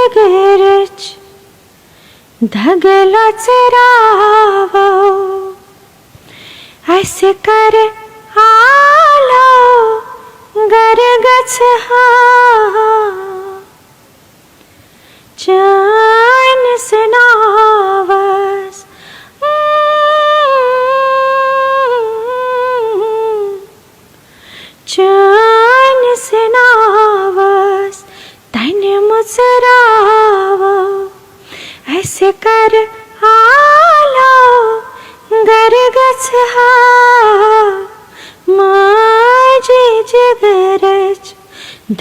जिगरच धगलाच रावो ऐसे कर आलो गरगच हा चैन सनावस चैन सनावस तैने मुचरावो ऐसे कर आलो गरगच हा माझी जिगरच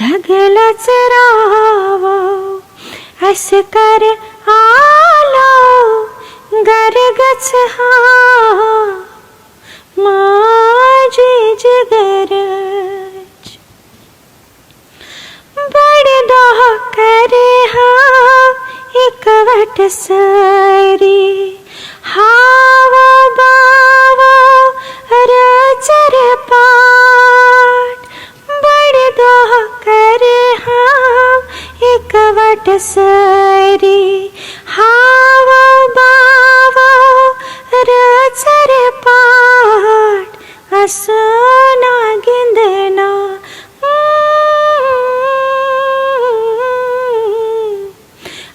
धगलाच रावो ऐसे कर आलो गरगच हा माझी जिगरच बड़े दोह करे हा एकवट सरी हावो बावो रचर पाट बड़े दोह करे हा एकवट सरी हावो बावो रचर पाट असोना गिंदना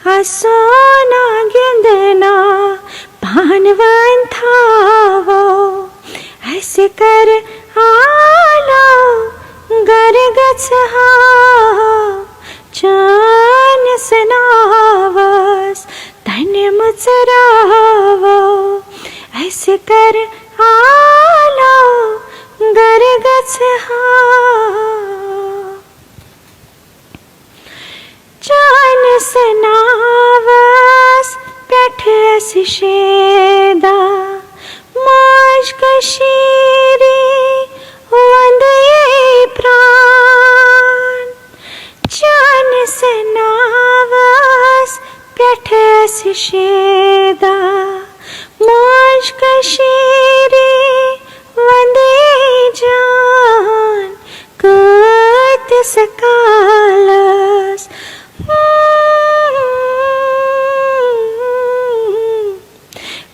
असोना गिंदना भानवन थावो ऐसे कर आलो गरगच हा चैन सनावस तैने मुचरावो ऐसे कर आलो गरगच हा चैन सनावस पेठ ऐसी शेदा मौज कशीरी वंदे प्राण चैन सनावस पेठ ऐसी शेदा मौज कशीरी वंदे जान कत सकालस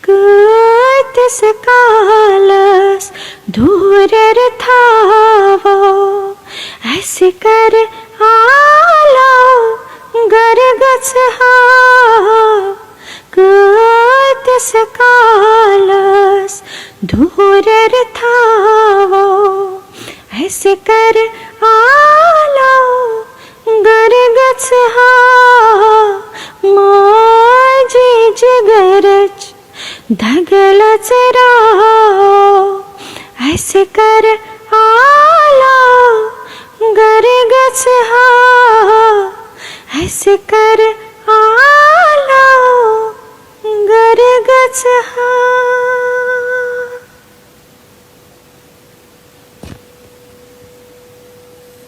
कत सकालस दूर थावो ऐसे कर आलो गरगच हा कत सकालस दूर थावो ऐसे कर आलो गरगच हा माझी जिगरच धगलाच रावो ऐसे कर आलो गरगच हा ऐसे कर आलो गरगच हा।